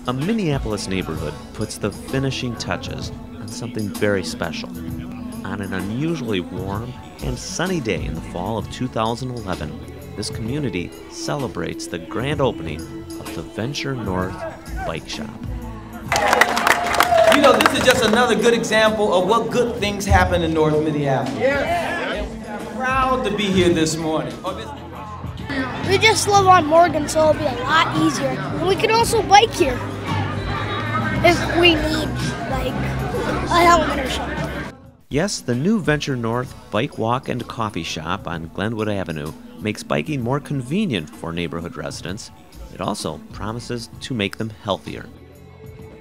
A Minneapolis neighborhood puts the finishing touches on something very special. On an unusually warm and sunny day in the fall of 2011, this community celebrates the grand opening of the Venture North Bike Shop. You know, this is just another good example of what good things happen in North Minneapolis. Yeah. I'm proud to be here this morning. We just live on Morgan, so it'll be a lot easier. And we can also bike here if we need, like, a helmet or something. Yes, the new Venture North Bike Walk and Coffee Shop on Glenwood Avenue makes biking more convenient for neighborhood residents. It also promises to make them healthier.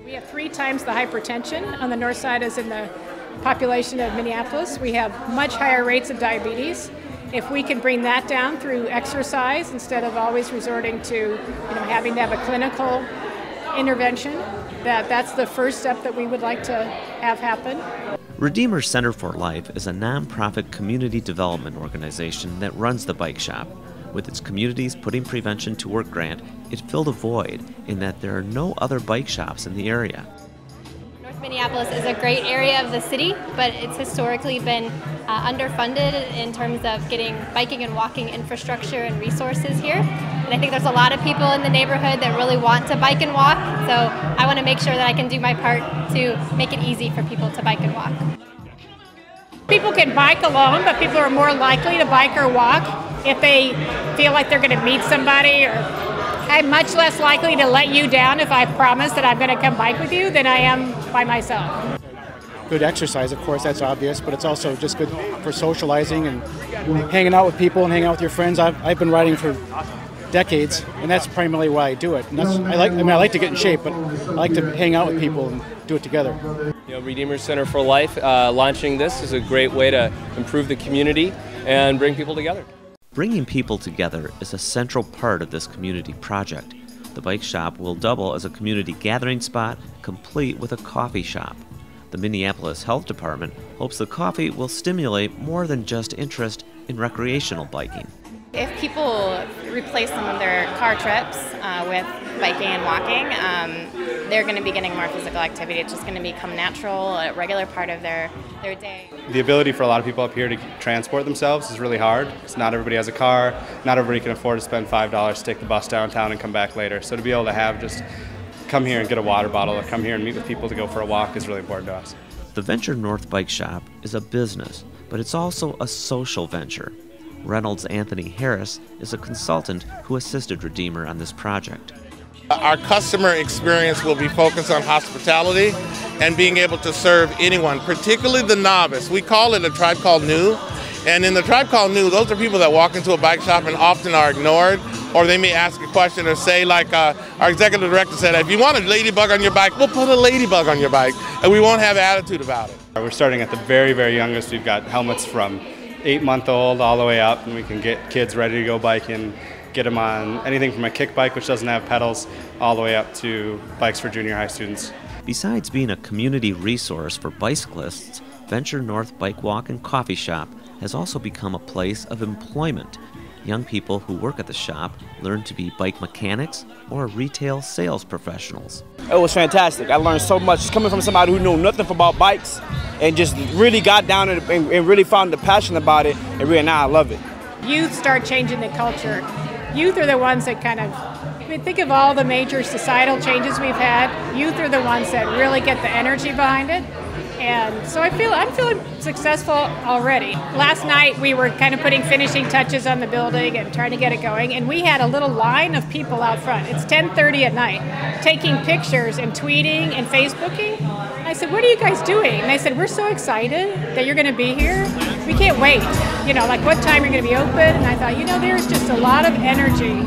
We have 3 times the hypertension on the north side as in the population of Minneapolis. We have much higher rates of diabetes. If we can bring that down through exercise instead of always resorting to, having to have a clinical intervention, that's the first step that we would like to have happen. Redeemer Center for Life is a nonprofit community development organization that runs the bike shop. With its Communities Putting Prevention to Work grant, it filled a void in that there are no other bike shops in the area. North Minneapolis is a great area of the city, but it's historically been underfunded in terms of getting biking and walking infrastructure and resources here. And I think there's a lot of people in the neighborhood that really want to bike and walk, so I want to make sure that I can do my part to make it easy for people to bike and walk. People can bike alone, but people are more likely to bike or walk if they feel like they're going to meet somebody, or I'm much less likely to let you down if I promise that I'm going to come bike with you than I am by myself. Good exercise, of course, that's obvious, but it's also just good for socializing and hanging out with people and hanging out with your friends. I've been riding for decades, and that's primarily why I do it. And I like to get in shape, but I like to hang out with people and do it together. Redeemer Center for Life launching this is a great way to improve the community and bring people together. Bringing people together is a central part of this community project. The bike shop will double as a community gathering spot, complete with a coffee shop. The Minneapolis Health Department hopes the coffee will stimulate more than just interest in recreational biking. If people replace some of their car trips with biking and walking, they're going to be getting more physical activity. It's just going to become natural, a regular part of their day. The ability for a lot of people up here to transport themselves is really hard. Because not everybody has a car, not everybody can afford to spend $5 to take the bus downtown and come back later. So to be able to have just come here and get a water bottle or come here and meet with people to go for a walk is really important to us. The Venture North Bike Shop is a business, but it's also a social venture. Reynolds Anthony Harris is a consultant who assisted Redeemer on this project. Our customer experience will be focused on hospitality and being able to serve anyone, particularly the novice. We call it a Tribe Called New, and in the Tribe Called New, those are people that walk into a bike shop and often are ignored, or they may ask a question or say, like our executive director said, if you want a ladybug on your bike, we'll put a ladybug on your bike, and we won't have attitude about it. We're starting at the very, very youngest. We've got helmets from 8-month-old all the way up, and we can get kids ready to go biking, get them on anything from a kick bike, which doesn't have pedals, all the way up to bikes for junior high students. Besides being a community resource for bicyclists, Venture North Bike Walk and Coffee Shop has also become a place of employment. Young people who work at the shop learn to be bike mechanics or retail sales professionals. It was fantastic. I learned so much coming from somebody who knew nothing about bikes and just really got down and really found the passion about it, and really now I love it. Youth start changing the culture. Youth are the ones that think of all the major societal changes we've had. Youth are the ones that really get the energy behind it. And so I'm feeling successful already. Last night we were kind of putting finishing touches on the building and trying to get it going, and we had a little line of people out front. It's 10:30 at night, taking pictures and tweeting and Facebooking. I said, what are you guys doing? And they said, we're so excited that you're going to be here. We can't wait. Like what time you're going to be open. And I thought, there's just a lot of energy